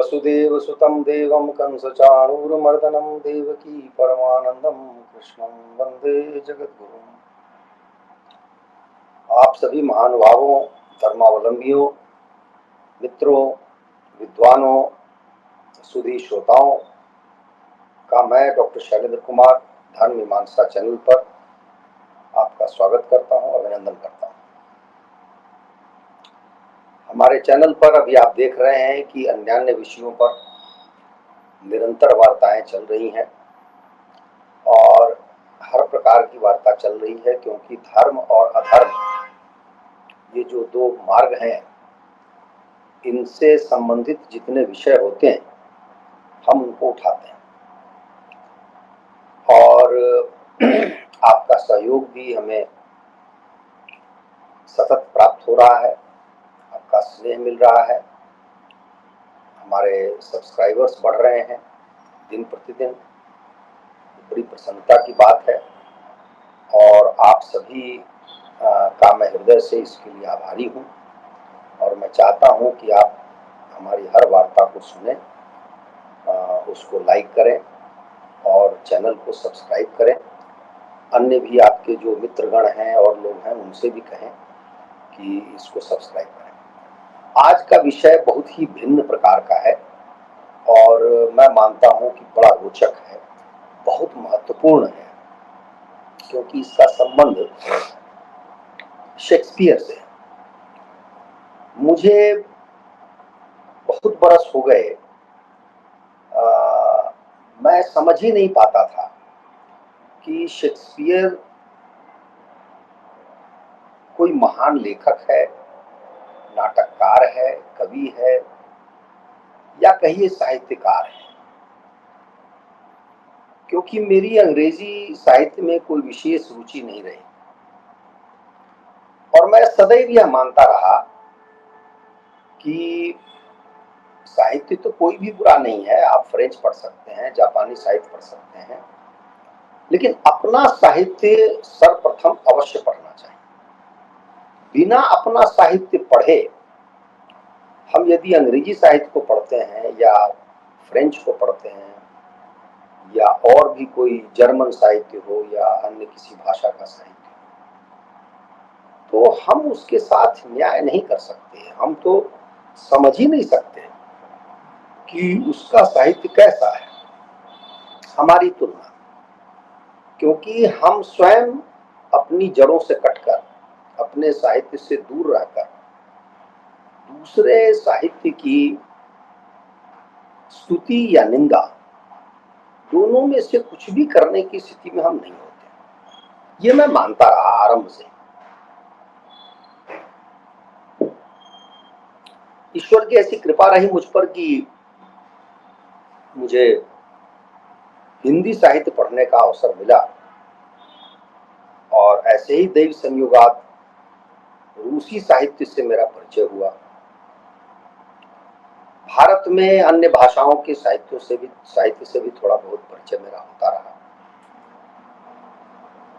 वसुदेवसुतं देवं कंसचाणूरमर्दनं देवकी परमानंदम कृष्णं वंदे जगद्गुरुम्। आप सभी महानुभावों, धर्मावलंबियों, मित्रों, विद्वानों, सुधी श्रोताओं का मैं डॉक्टर शैलेंद्र कुमार धर्म मीमांसा चैनल पर आपका स्वागत करता हूं, अभिनंदन करता हूं। हमारे चैनल पर अभी आप देख रहे हैं कि अन्य विषयों पर निरंतर वार्ताएं चल रही हैं और हर प्रकार की वार्ता चल रही है, क्योंकि धर्म और अधर्म ये जो दो मार्ग हैं, इनसे संबंधित जितने विषय होते हैं हम उनको उठाते हैं और आपका सहयोग भी हमें सतत प्राप्त हो रहा है, आपका स्नेह मिल रहा है, हमारे सब्सक्राइबर्स बढ़ रहे हैं दिन प्रतिदिन, बड़ी प्रसन्नता की बात है और आप सभी का मैं हृदय से इसके लिए आभारी हूँ। और मैं चाहता हूँ कि आप हमारी हर वार्ता को सुनें, उसको लाइक करें और चैनल को सब्सक्राइब करें। अन्य भी आपके जो मित्रगण हैं और लोग हैं उनसे भी कहें कि इसको सब्सक्राइब करें। आज का विषय बहुत ही भिन्न प्रकार का है और मैं मानता हूँ कि बड़ा रोचक है, बहुत महत्वपूर्ण है, क्योंकि इसका संबंध शेक्सपियर से है। मुझे बहुत बरस हो गए, मैं समझ ही नहीं पाता था कि शेक्सपियर कोई महान लेखक है, नाटककार है, कवि है या कहिए साहित्यकार है। क्योंकि मेरी अंग्रेजी साहित्य में कोई विशेष रुचि नहीं रही और मैं सदैव यह मानता रहा कि साहित्य तो कोई भी बुरा नहीं है, आप फ्रेंच पढ़ सकते हैं, जापानी साहित्य पढ़ सकते हैं, लेकिन अपना साहित्य सर्वप्रथम अवश्य पढ़ना चाहिए। बिना अपना साहित्य पढ़े हम यदि अंग्रेजी साहित्य को पढ़ते हैं या फ्रेंच को पढ़ते हैं या और भी कोई जर्मन साहित्य हो या अन्य किसी भाषा का साहित्य, तो हम उसके साथ न्याय नहीं कर सकते। हम तो समझ ही नहीं सकते कि उसका साहित्य कैसा है हमारी तुलना, क्योंकि हम स्वयं अपनी जड़ों से कटकर, अपने साहित्य से दूर रहकर दूसरे साहित्य की स्तुति या निंदा, दोनों में से कुछ भी करने की स्थिति में हम नहीं होते। ये मैं मानता रहा आरंभ से। ईश्वर की ऐसी कृपा रही मुझ पर कि मुझे हिंदी साहित्य पढ़ने का अवसर मिला और ऐसे ही दैव संयोगात रूसी साहित्य से मेरा परिचय हुआ। भारत में अन्य भाषाओं के साहित्य से भी थोड़ा बहुत परिचय मेरा होता रहा।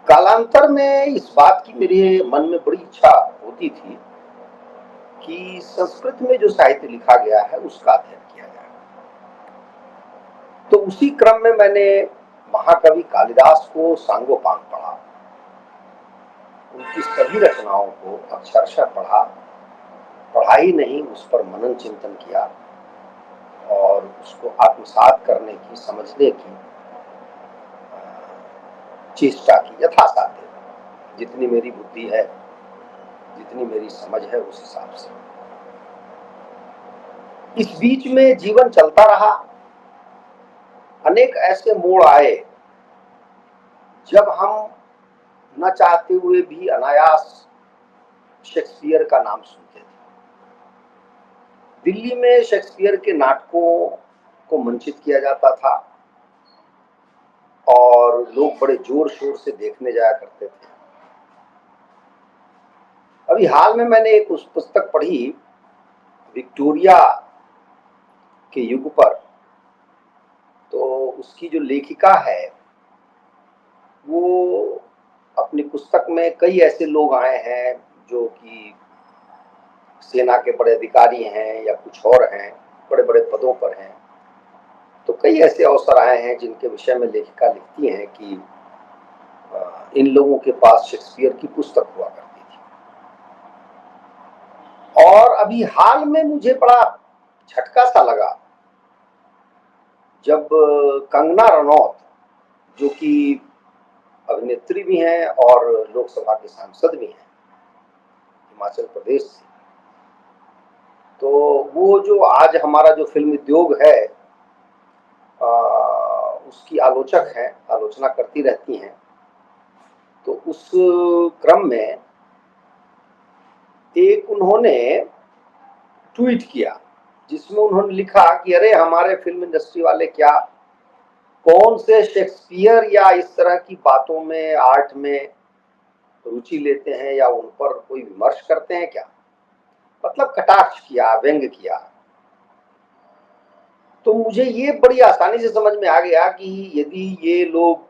कालांतर में इस बात की मेरे मन में बड़ी इच्छा होती थी कि संस्कृत में जो साहित्य लिखा गया है उसका अध्ययन किया जाए। तो उसी क्रम में मैंने महाकवि कालिदास को सांगोपांग पढ़ा, उनकी सभी रचनाओं को अक्षरशः पढ़ा ही नहीं, उस पर मनन चिंतन किया और उसको आत्मसात करने की, समझने की चेष्टा की यथासाध्य, जितनी मेरी बुद्धि है, जितनी मेरी समझ है उस हिसाब से। इस बीच में जीवन चलता रहा, अनेक ऐसे मोड़ आए जब हम न चाहते हुए भी अनायास शेक्सपियर का नाम सुनते थे। दिल्ली में शेक्सपियर के नाटकों को मंचित किया जाता था और लोग बड़े जोर शोर से देखने जाया करते थे। अभी हाल में मैंने एक उस पुस्तक पढ़ी विक्टोरिया के युग पर, तो उसकी जो लेखिका है वो अपनी पुस्तक में कई ऐसे लोग आए हैं जो कि सेना के बड़े अधिकारी हैं या कुछ और हैं, बड़े बड़े पदों पर हैं। तो कई ऐसे अवसर आए हैं जिनके विषय में लेखिका लिखती हैं कि इन लोगों के पास शेक्सपियर की पुस्तक हुआ करती थी। और अभी हाल में मुझे बड़ा झटका सा लगा जब कंगना रनौत, जो कि अभिनेत्री भी हैं और लोकसभा के सांसद भी हैं हिमाचल प्रदेश से, तो वो जो आज हमारा जो फिल्म उद्योग है उसकी आलोचक हैं, आलोचना करती रहती हैं। तो उस क्रम में एक उन्होंने ट्वीट किया जिसमें उन्होंने लिखा कि अरे हमारे फिल्म इंडस्ट्री वाले क्या कौन से शेक्सपियर या इस तरह की बातों में, आर्ट में रुचि लेते हैं या उन पर कोई विमर्श करते हैं क्या। मतलब कटाक्ष किया, व्यंग किया। तो मुझे ये बड़ी आसानी से समझ में आ गया कि यदि ये लोग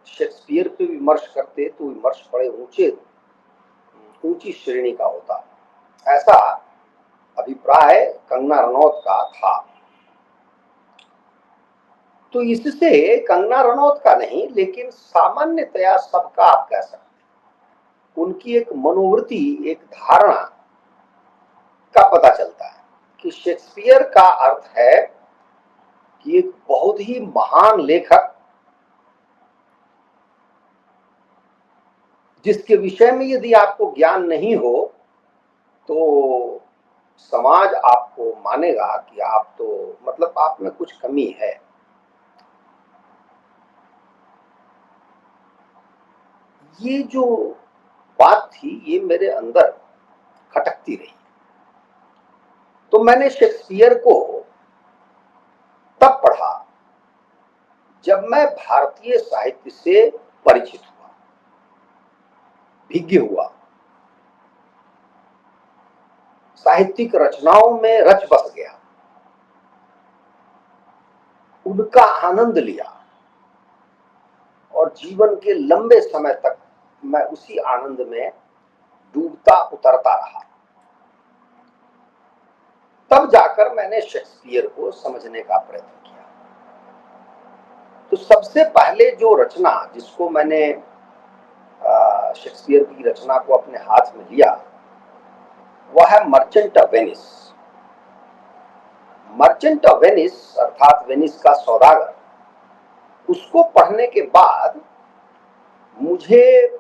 शेक्सपियर पे विमर्श करते तो विमर्श बड़े ऊंची श्रेणी का होता। ऐसा अभिप्राय कंगना रनौत का था। तो इससे कंगना रनौत का नहीं, लेकिन सामान्यतया सबका आप कह सकते हैं, उनकी एक मनोवृत्ति, एक धारणा का पता चलता है कि शेक्सपियर का अर्थ है कि एक बहुत ही महान लेखक, जिसके विषय में यदि आपको ज्ञान नहीं हो तो समाज आपको मानेगा कि आप तो मतलब आप में कुछ कमी है। ये जो बात थी ये मेरे अंदर खटकती रही। तो मैंने शेक्सपियर को तब पढ़ा जब मैं भारतीय साहित्य से परिचित हुआ, भिज्ञ हुआ, साहित्यिक रचनाओं में रच बस गया, उनका आनंद लिया और जीवन के लंबे समय तक मैं उसी आनंद में डूबता उतरता रहा। तब जाकर मैंने शेक्सपियर को समझने का प्रयत्न किया। तो सबसे पहले जो रचना जिसको मैंने शेक्सपियर की रचना को अपने हाथ में लिया वह है merchant of Venice. Merchant of Venice अर्थात वेनिस का सौदागर, उसको पढ़ने के बाद मुझे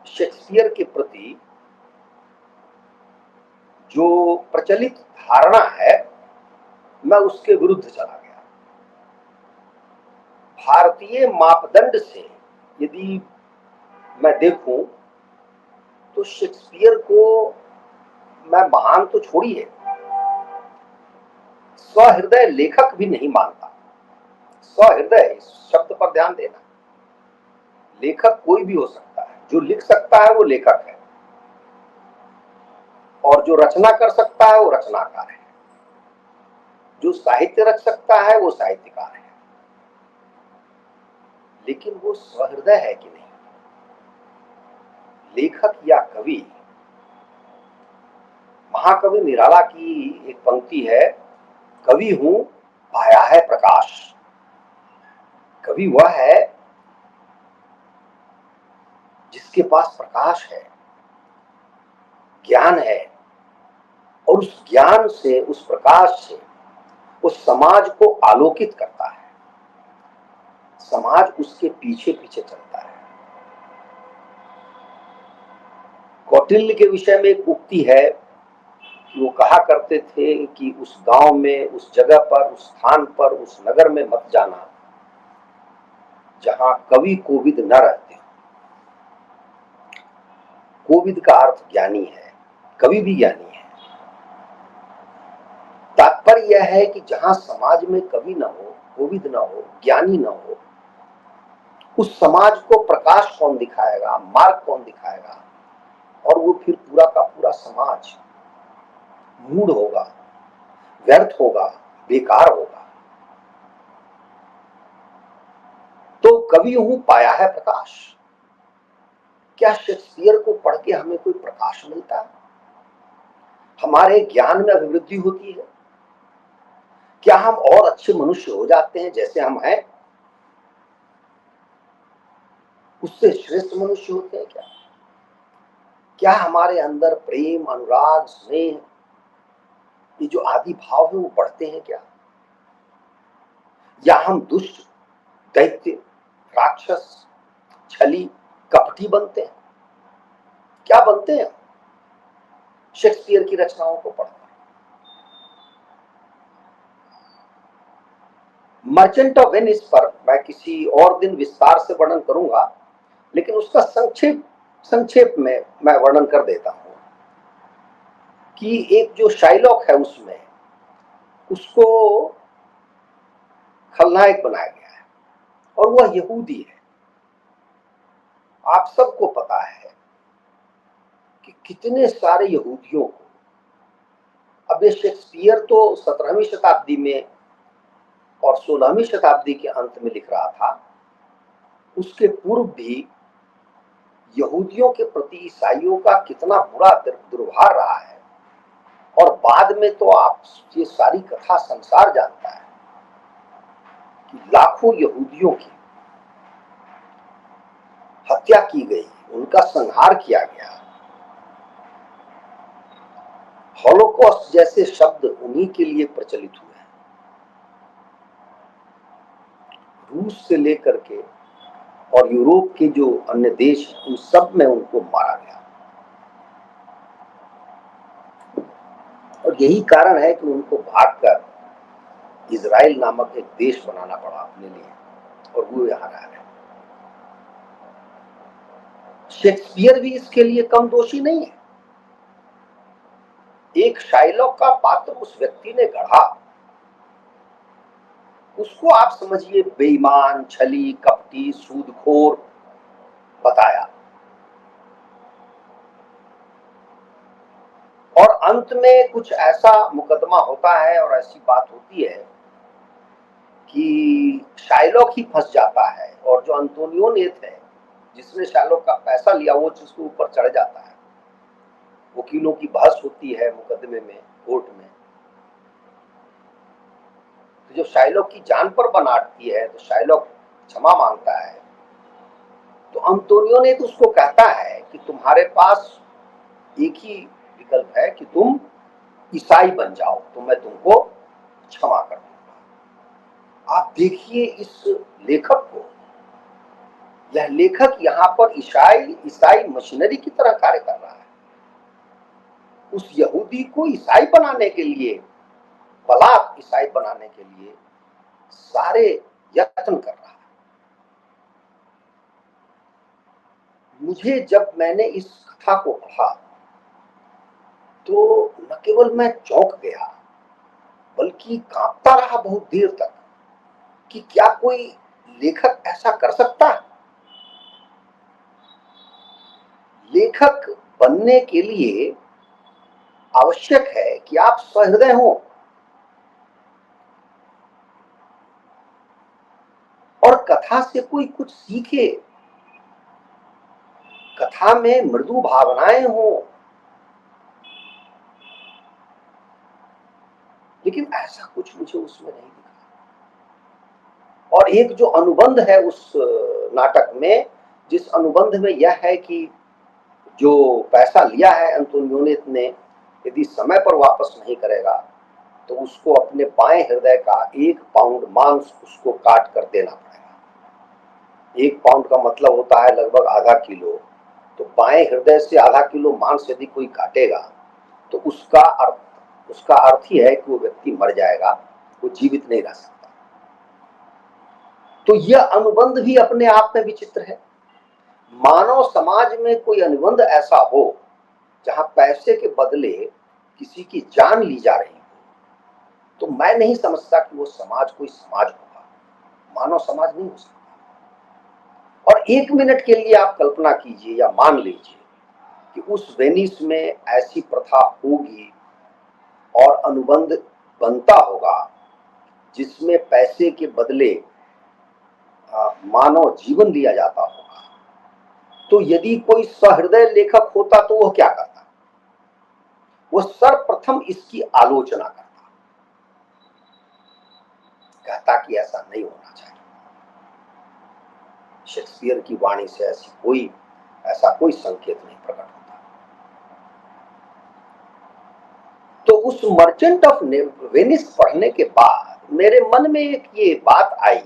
शेक्सपियर के प्रति जो प्रचलित धारणा है मैं उसके विरुद्ध चला गया। भारतीय मापदंड से यदि मैं देखूं तो शेक्सपियर को मैं महान तो छोड़िए, सहृदय लेखक भी नहीं मानता। सहृदय इस शब्द पर ध्यान देना। लेखक कोई भी हो सकता है, जो लिख सकता है वो लेखक है और जो रचना कर सकता है वो रचनाकार है, जो साहित्य रच सकता है वो साहित्यकार है। लेकिन वो सहृदय है कि नहीं। लेखक या कवि, महाकवि निराला की एक पंक्ति है, कवि हूं पाया है प्रकाश। कवि वह है जिसके पास प्रकाश है, ज्ञान है, और उस ज्ञान से, उस प्रकाश से उस समाज को आलोकित करता है। समाज उसके पीछे पीछे चलता है। कौटिल्य के विषय में एक उक्ति है कि वो कहा करते थे कि उस गांव में, उस जगह पर, उस स्थान पर, उस नगर में मत जाना जहां कवि कोविद न रहते हो। कोविद का अर्थ ज्ञानी है, कवि भी ज्ञानी है। तात्पर्य यह है कि जहां समाज में कवि न हो, कोविद न हो, ज्ञानी न हो, उस समाज को प्रकाश कौन दिखाएगा, मार्ग कौन दिखाएगा। और वो फिर पूरा का पूरा समाज मूढ़ होगा, व्यर्थ होगा, बेकार होगा। तो कवि हूं पाया है प्रकाश। क्या शेक्सपियर को पढ़ के हमें कोई प्रकाश मिलता है? हमारे ज्ञान में अभिवृद्धि होती है? क्या हम और अच्छे मनुष्य हो जाते हैं जैसे हम हैं? उससे श्रेष्ठ मनुष्य होते हैं क्या? क्या हमारे अंदर प्रेम, अनुराग, स्नेह, ये जो आदि भाव है वो बढ़ते हैं क्या? या हम दुष्ट, दैत्य, राक्षस, छली, कपटी बनते हैं? क्या बनते हैं? शेक्सपियर की रचनाओं को पढ़कर। मर्चेंट ऑफ वेनिस पर मैं किसी और दिन विस्तार से वर्णन करूंगा, लेकिन उसका संक्षेप में मैं वर्णन कर देता हूं कि एक जो शाइलॉक है उसमें उसको खलनायक बनाया गया है और वह यहूदी है। आप सबको पता है कि कितने सारे यहूदियों को, अब ये शेक्सपियर तो 17वीं शताब्दी में और 16वीं शताब्दी के अंत में लिख रहा था, उसके पूर्व भी यहूदियों के प्रति ईसाइयों का कितना बुरा दुर्व्यवहार रहा है। और बाद में तो आप ये सारी कथा संसार जानता है कि लाखों यहूदियों की हत्या की गई, उनका संहार किया गया। हॉलोकॉस्ट जैसे शब्द उन्हीं के लिए प्रचलित हुए हैं। रूस से लेकर के और यूरोप के जो अन्य देश हैं उन सब में उनको मारा गया। और यही कारण है कि उनको भागकर इजराइल नामक एक देश बनाना पड़ा अपने लिए, और वो यहाँ रह रहे हैं। शेक्सपियर भी इसके लिए कम दोषी नहीं है। एक शाइलॉक का पात्र उस व्यक्ति ने गढ़ा, उसको आप समझिए बेईमान, छली, कपटी, सूदखोर बताया, और अंत में कुछ ऐसा मुकदमा होता है और ऐसी बात होती है कि शाइलॉक ही फंस जाता है, और जो अंतोनियोनेत है जिसने शाइलॉक का पैसा लिया वो उसके ऊपर चढ़ जाता है। वकीलों की बहस होती है मुकदमे में, कोर्ट में। तो जब शाइलॉक की जान पर बन आती है तो शाइलॉक क्षमा मांगता है, तो अंतोनियोनेत उसको कहता है कि तुम्हारे पास एक ही विकल्प है कि तुम ईसाई बन जाओ, तो मैं तुमको क्षमा कर दूंगा। आप देखिए इस लेखक को, यह लेखक यहाँ पर ईसाई मशीनरी की तरह कार्य कर रहा है। उस यहूदी को ईसाई बनाने के लिए, बलात् ईसाई बनाने के लिए सारे यत्न कर रहा है। मुझे जब मैंने इस कथा को पढ़ा तो न केवल मैं चौंक गया बल्कि कांपता रहा बहुत देर तक कि क्या कोई लेखक ऐसा कर सकता है। लेखक बनने के लिए आवश्यक है कि आप सहृदय हों और कथा से कोई कुछ सीखे, कथा में मृदु भावनाएं हों। लेकिन ऐसा कुछ मुझे उसमें नहीं दिखा। और एक जो अनुबंध है उस नाटक में, जिस अनुबंध में यह है कि जो पैसा लिया है अंतोनियोनेत ने, यदि समय पर वापस नहीं करेगा तो उसको अपने बाएं हृदय का 1 पाउंड मांस उसको काट कर देना पड़ेगा। 1 पाउंड का मतलब होता है लगभग आधा किलो। तो बाएं हृदय से आधा किलो मांस यदि कोई काटेगा तो उसका अर्थ ही है कि वो व्यक्ति मर जाएगा, वो जीवित नहीं रह सकता। तो यह अनुबंध भी अपने आप में विचित्र है। मानव समाज में कोई अनुबंध ऐसा हो जहां पैसे के बदले किसी की जान ली जा रही हो, तो मैं नहीं समझता कि वो समाज कोई समाज होगा, मानव समाज नहीं हो सकता। और 1 मिनट के लिए आप कल्पना कीजिए या मान लीजिए कि उस वेनिस में ऐसी प्रथा होगी और अनुबंध बनता होगा जिसमें पैसे के बदले मानव जीवन दिया जाता होगा, तो यदि कोई सहृदय लेखक होता तो वह क्या करता? वह सर्वप्रथम इसकी आलोचना करता। कहता कि ऐसा नहीं होना चाहिए। शेक्सपियर की वाणी से ऐसा कोई संकेत नहीं प्रकट होता। तो उस मर्चेंट ऑफ वेनिस पढ़ने के बाद मेरे मन में एक ये बात आई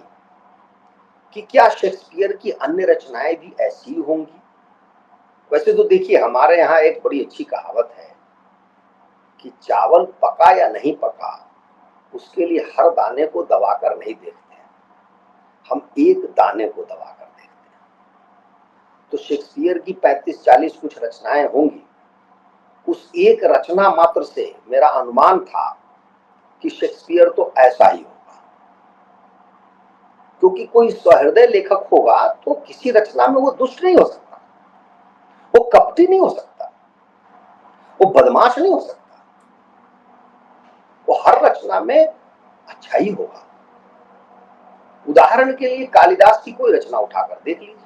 कि क्या शेक्सपियर की अन्य रचनाएं भी ऐसी होंगी। वैसे तो देखिए, हमारे यहाँ एक बड़ी अच्छी कहावत है कि चावल पका या नहीं पका उसके लिए हर दाने को दबाकर नहीं देखते हैं, हम एक दाने को दबाकर देखते हैं। तो शेक्सपियर की 35-40 कुछ रचनाएं होंगी। उस एक रचना मात्र से मेरा अनुमान था कि शेक्सपियर तो ऐसा ही होगा, क्योंकि कोई सहृदय लेखक होगा तो किसी रचना में वो दुष्ट नहीं हो सकता, वो कपटी नहीं हो सकता, वो बदमाश नहीं हो सकता, वो हर रचना में अच्छा ही होगा। उदाहरण के लिए कालिदास की कोई रचना उठाकर देख लीजिए,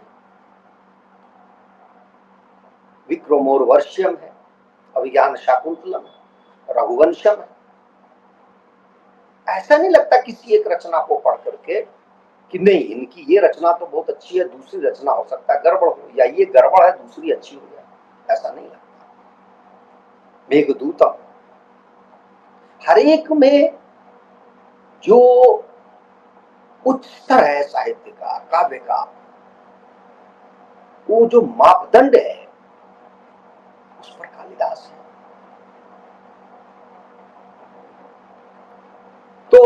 विक्रमोर्वश्यम है, अभिज्ञान शाकुंतलम है, रघुवंशम है। ऐसा नहीं लगता किसी एक रचना को पढ़ करके कि नहीं, इनकी ये रचना तो बहुत अच्छी है, दूसरी रचना हो सकता है गड़बड़ हो, या ये गड़बड़ है दूसरी अच्छी हो जाए, ऐसा नहीं लगता। मेघदूतम, हर एक में जो उच्च स्तर है साहित्य का, काव्य का, वो जो मापदंड है उस पर कालिदास है। तो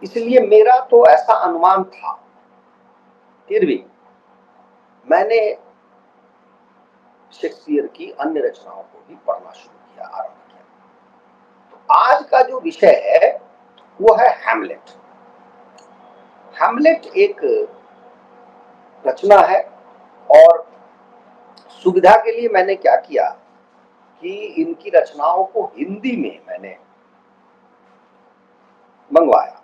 इसलिए मेरा तो ऐसा अनुमान था। फिर भी मैंने शेक्सपियर की अन्य रचनाओं को भी पढ़ना शुरू किया, आरंभ किया। तो आज का जो विषय है वो है हैमलेट। हैमलेट एक रचना है, और सुविधा के लिए मैंने क्या किया कि इनकी रचनाओं को हिंदी में मैंने मंगवाया,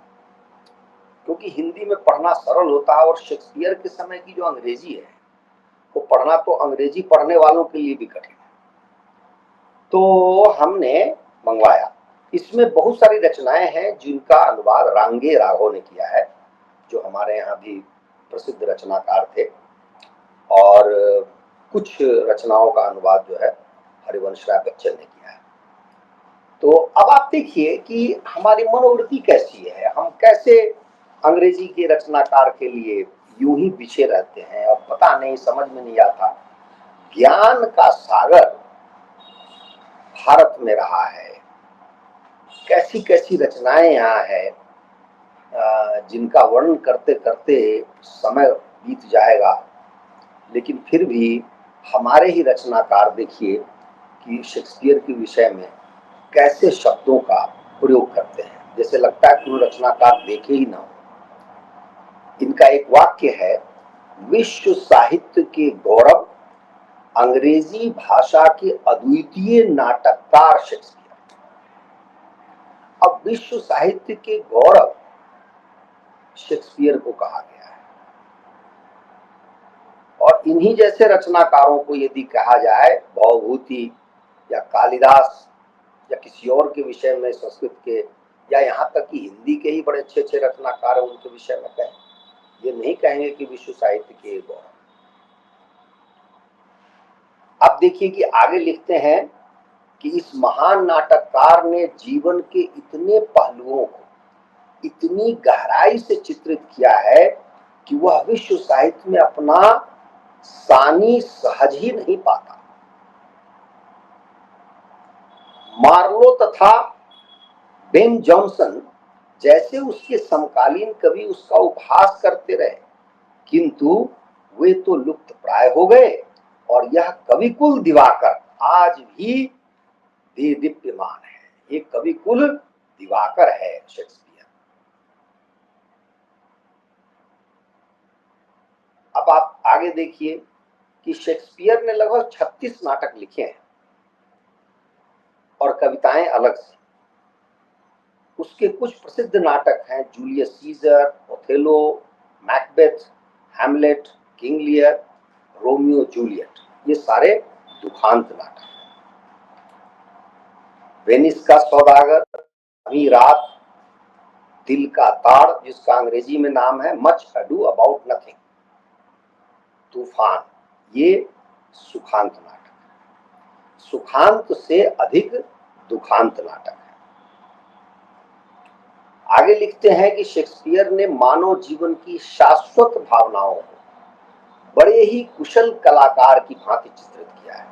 क्योंकि हिंदी में पढ़ना सरल होता है, और शेक्सपियर के समय की जो अंग्रेजी है वो पढ़ना तो अंग्रेजी पढ़ने वालों के लिए भी कठिन है। तो हमने मंगवाया। इसमें बहुत सारी रचनाएं हैं जिनका अनुवाद रांगे राघव ने किया है, जो हमारे यहाँ भी प्रसिद्ध रचनाकार थे, और कुछ रचनाओं का अनुवाद जो है हरिवंश राय बच्चन ने किया है। तो अब आप देखिए कि हमारी मनोवृत्ति कैसी है, हम कैसे अंग्रेजी के रचनाकार के लिए यूं ही बिछे रहते हैं, और पता नहीं, समझ में नहीं आता। ज्ञान का सागर भारत में रहा है, कैसी कैसी रचनाएं यहाँ है जिनका वर्णन करते करते समय बीत जाएगा, लेकिन फिर भी हमारे ही रचनाकार देखिए कि शेक्सपियर के विषय में कैसे शब्दों का प्रयोग करते हैं, जैसे लगता है कोई रचनाकार देखे ही ना हो। इनका एक वाक्य है, विश्व साहित्य के गौरव, अंग्रेजी भाषा के अद्वितीय नाटककार शेक्सपियर। अब विश्व साहित्य के गौरव शेक्सपियर को कहा गया है, और इन्हीं जैसे रचनाकारों को यदि कहा जाए भवभूति या कालिदास या किसी और के विषय में, संस्कृत के या यहाँ तक कि हिंदी के ही बड़े अच्छे अच्छे रचनाकार हैं, उनके विषय में कहें, ये नहीं कहेंगे कि विश्व साहित्य के गौरव। अब देखिए कि आगे लिखते हैं कि इस महान नाटककार ने जीवन के इतने पहलुओं को इतनी गहराई से चित्रित किया है कि वह विश्व साहित्य में अपना सानी सहज ही नहीं पाता। मार्लो तथा बेन जॉनसन जैसे उसके समकालीन कवि उसका उपहास करते रहे, किंतु वे तो लुप्त प्राय हो गए, और यह कविकुल दिवाकर आज भी दीप्यमान है। ये कविकुल दिवाकर है शेक्सपियर। अब आप आगे देखिए कि शेक्सपियर ने लगभग 36 नाटक लिखे हैं, और कविताएं अलग से। उसके कुछ प्रसिद्ध नाटक हैं, Julius Caesar, Othello, Macbeth, Hamlet, King Lear, Romeo Juliet. ये सारे दुखांत नाटक हैं। वेनिस का सौदागर, अभी रात, दिल का ताड़, जिसका अंग्रेजी में नाम है मच अडू अबाउट नथिंग, तूफान, ये सुखांत नाटक है। सुखांत से अधिक दुखांत नाटक है। आगे लिखते हैं कि शेक्सपियर ने मानव जीवन की शाश्वत भावनाओं को बड़े ही कुशल कलाकार की भांति चित्रित किया है।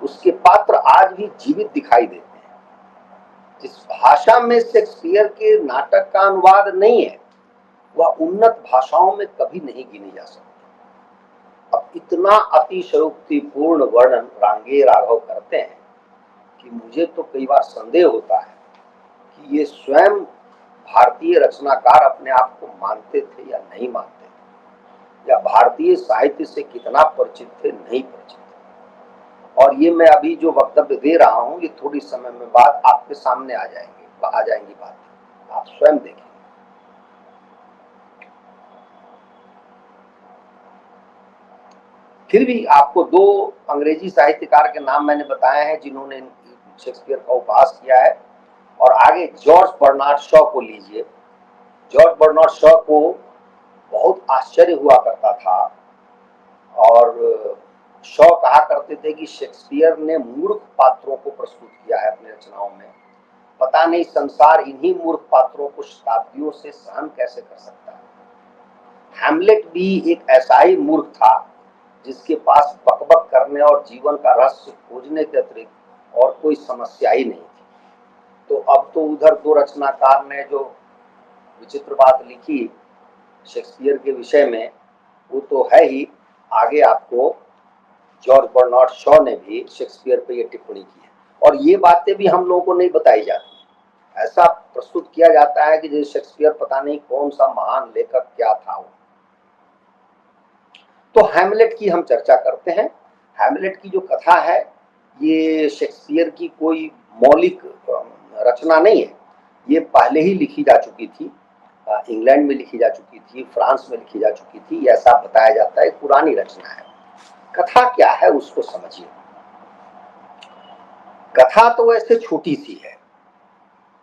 उसके पात्र आज भी जीवित दिखाई देते हैं। जिस भाषा में शेक्सपियर के नाटक का अनुवाद नहीं है, वह उन्नत भाषाओं में कभी नहीं गिनी जा सकती। अब इतना अतिशयोक्तिपूर्ण वर्णन रांगे राघव करते हैं कि मुझे तो कई बार संदेह होता है कि ये स्वयं भारतीय रचनाकार अपने आप को मानते थे या नहीं मानते थे, या भारतीय साहित्य से कितना परिचित थे, नहीं परिचित थे। और ये मैं अभी जो वक्तव्य दे रहा हूँ, ये थोड़ी समय में बाद आपके सामने आ जाएंगी बातें, आप स्वयं देखें। फिर भी आपको दो अंग्रेजी साहित्यकार के नाम मैंने बताए हैं जिन्होंने शेक्सपियर का उपहास किया है। और आगे जॉर्ज बर्नार्ड शॉ को लीजिए। जॉर्ज बर्नार्ड शॉ को बहुत आश्चर्य हुआ करता था, और शॉ कहा करते थे कि शेक्सपियर ने मूर्ख पात्रों को प्रस्तुत किया है अपनी रचनाओं में। पता नहीं संसार इन्हीं मूर्ख पात्रों को शताब्दियों से सहन कैसे कर सकता है। हैमलेट भी एक ऐसा ही मूर्ख था जिसके पास बकबक करने और जीवन का रहस्य खोजने के अतिरिक्त और कोई समस्या ही नहीं थी। तो अब तो उधर दो रचनाकार ने जो विचित्र बात लिखी शेक्सपियर के विषय में, वो तो है ही। आगे आपको जॉर्ज बर्नार्ड शॉ ने भी शेक्सपियर पे ये टिप्पणी की है, और ये बातें भी हम लोगों को नहीं बताई जाती। ऐसा प्रस्तुत किया जाता है कि जैसे शेक्सपियर पता नहीं कौन सा महान लेखक क्या था वो। तो हैमलेट की हम चर्चा करते हैं। हैमलेट की जो कथा है, ये शेक्सपियर की कोई मौलिक रचना नहीं है। ये पहले ही लिखी जा चुकी थी, इंग्लैंड में लिखी जा चुकी थी, फ्रांस में लिखी जा चुकी थी, ऐसा बताया जाता है। पुरानी रचना है। कथा क्या है उसको समझिए। कथा तो वैसे छोटी सी है,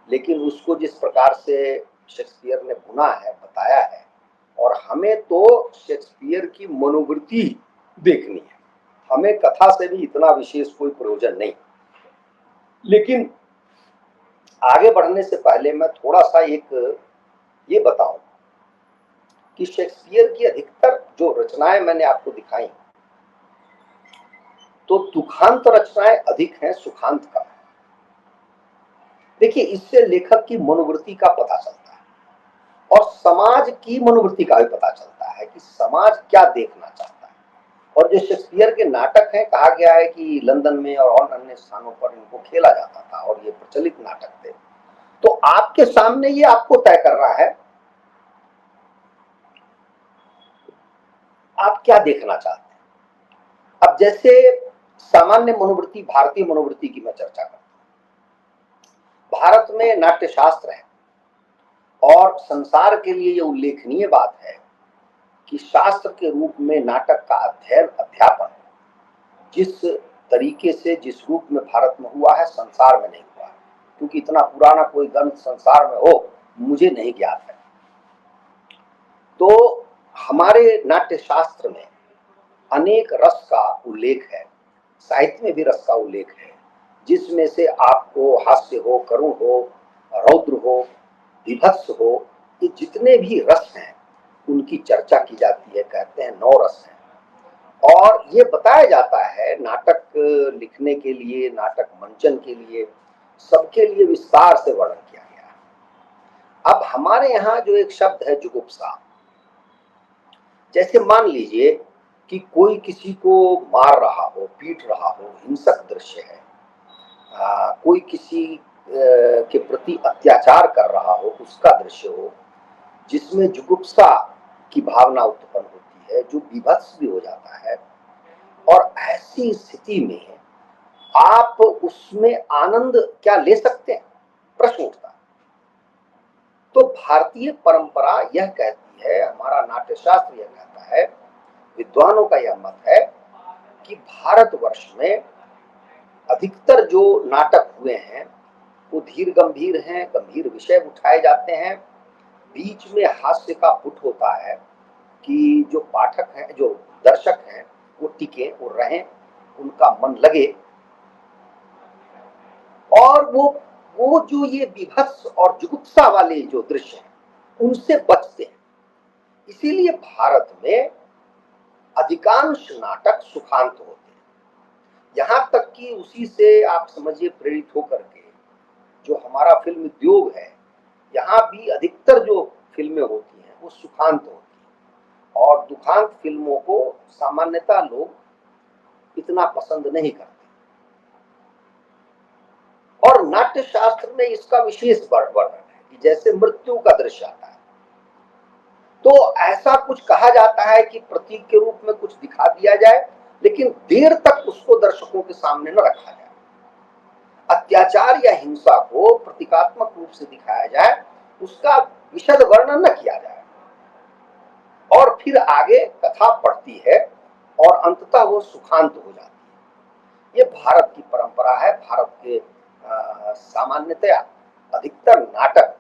लेकिन उसको जिस प्रकार से शेक्सपियर ने बुना है, बताया है, और हमें तो शेक्सपियर की मनोवृत्ति देखनी है। हमें कथा से भी इतना विशेष कोई प्रयोजन नहीं। लेकिन आगे बढ़ने से पहले मैं थोड़ा सा एक ये बताऊं कि शेक्सपियर की अधिकतर जो रचनाएं मैंने आपको दिखाई, तो दुखांत रचनाएं अधिक हैं, सुखांत कम है। देखिए, इससे लेखक की मनोवृत्ति का पता चलता है और समाज की मनोवृत्ति का भी पता चलता है कि समाज क्या देखना चाहता है। और जो शेक्सपियर के नाटक हैं, कहा गया है कि लंदन में और अन्य स्थानों पर इनको खेला जाता था और ये प्रचलित नाटक थे। तो आपके सामने ये आपको तय कर रहा है आप क्या देखना चाहते हैं। अब जैसे सामान्य मनोवृत्ति, भारतीय मनोवृत्ति की मैं चर्चा करता हूं। भारत में नाट्य शास्त्र है, और संसार के लिए यह उल्लेखनीय बात है कि शास्त्र के रूप में नाटक का अध्ययन, अध्यापन जिस तरीके से, जिस रूप में भारत में हुआ है, संसार में नहीं हुआ है। क्योंकि इतना पुराना कोई ग्रंथ संसार में हो, मुझे नहीं ज्ञात है। तो हमारे नाट्य शास्त्र में अनेक रस का उल्लेख है, साहित्य में भी रस का उल्लेख है, जिसमें से आपको हास्य हो, करुण हो, रौद्र हो, विभत्स हो, ये जितने भी रस हैं उनकी चर्चा की जाती है। कहते हैं 9 रस हैं। और ये बताया जाता है नाटक लिखने के लिए, नाटक मंचन के लिए, सबके लिए विस्तार से वर्णन किया गया है। अब हमारे यहाँ जो एक शब्द है जुगुप्सा, जैसे मान लीजिए कि कोई किसी को मार रहा हो, पीट रहा हो, हिंसक दृश्य है, कोई किसी के प्रति अत्याचार कर रहा हो, उसका दृश्य हो, जिसमें जुगुप्सा की भावना उत्पन्न होती है, जो विभत्स भी हो जाता है। और ऐसी स्थिति में आप उसमें आनंद क्या ले सकते हैं, प्रश्न उठता है। तो भारतीय परंपरा यह कहती है, हमारा नाट्यशास्त्र यह कहता है, विद्वानों का यह मत है कि भारतवर्ष में अधिकतर जो नाटक हुए हैं वो धीर गंभीर हैं, गंभीर विषय उठाए जाते हैं, बीच में हास्य का पुट होता है कि जो पाठक हैं, जो दर्शक हैं, वो टिके, वो रहें, उनका मन लगे, और वो जो ये विभत्स और जुगुप्सा वाले जो दृश्य हैं उनसे बचते हैं। इसीलिए भारत में अधिकांश नाटक सुखांत होते हैं। यहां तक कि उसी से आप समझिए प्रेरित होकर के जो हमारा फिल्म उद्योग है, यहाँ भी अधिकतर जो फिल्में होती हैं वो सुखांत होती हैं, और दुखांत फिल्मों को सामान्यतः लोग इतना पसंद नहीं करते। और नाट्य शास्त्र में इसका विशेष वर्णन है कि जैसे मृत्यु का दृश्य आता है तो ऐसा कुछ कहा जाता है कि प्रतीक के रूप में कुछ दिखा दिया जाए, लेकिन देर तक उसको दर्शकों के सामने न रखा जाए। अत्याचार या हिंसा को प्रतीकात्मक रूप से दिखाया जाए, उसका विशद वर्णन न किया जाए, और फिर आगे कथा बढ़ती है और अंततः वो सुखांत हो जाती है। ये भारत की परंपरा है। भारत के सामान्यतया अधिकतर नाटक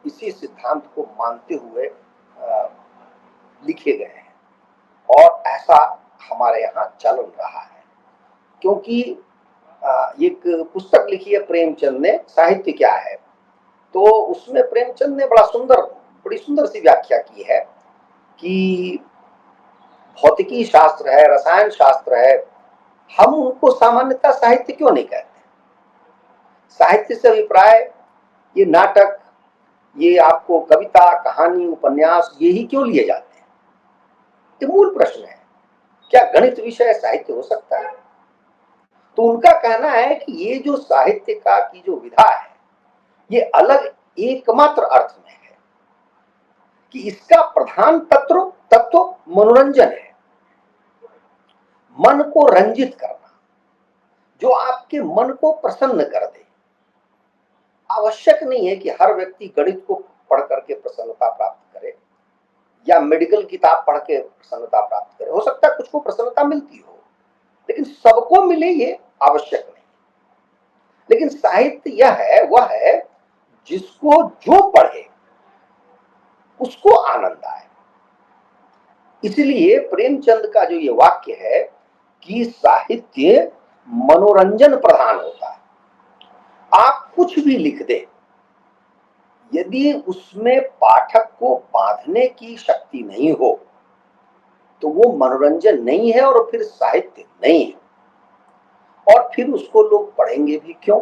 इसी सिद्धांत को मानते हुए लिखे गए हैं, और ऐसा हमारे यहाँ चलन रहा है। क्योंकि एक पुस्तक लिखी है प्रेमचंद ने, साहित्य क्या है, तो उसमें प्रेमचंद ने बड़ी सुंदर सी व्याख्या की है कि भौतिकी शास्त्र है, रसायन शास्त्र है, हम उनको सामान्यतः साहित्य क्यों नहीं कहते। साहित्य से अभिप्राय ये नाटक, ये आपको कविता, कहानी, उपन्यास, ये ही क्यों लिए जाते हैं। ये मूल प्रश्न है, क्या गणित विषय साहित्य हो सकता है। तो उनका कहना है कि ये जो साहित्य का की जो विधा है, ये अलग एकमात्र अर्थ में है कि इसका प्रधान तत्व मनोरंजन है, मन को रंजित करना, जो आपके मन को प्रसन्न कर दे। आवश्यक नहीं है कि हर व्यक्ति गणित को पढ़ करके प्रसन्नता प्राप्त करे या मेडिकल किताब पढ़ के प्रसन्नता प्राप्त करे। हो सकता है कुछ को प्रसन्नता मिलती हो, लेकिन सबको मिले ये आवश्यक नहीं। लेकिन साहित्य वह है जिसको जो पढ़े उसको आनंद आए। इसलिए प्रेमचंद का जो ये वाक्य है कि साहित्य मनोरंजन प्रधान होता है। आप कुछ भी लिख दे, यदि उसमें पाठक को बांधने की शक्ति नहीं हो तो वो मनोरंजन नहीं है और फिर साहित्य नहीं है, और फिर उसको लोग पढ़ेंगे भी क्यों।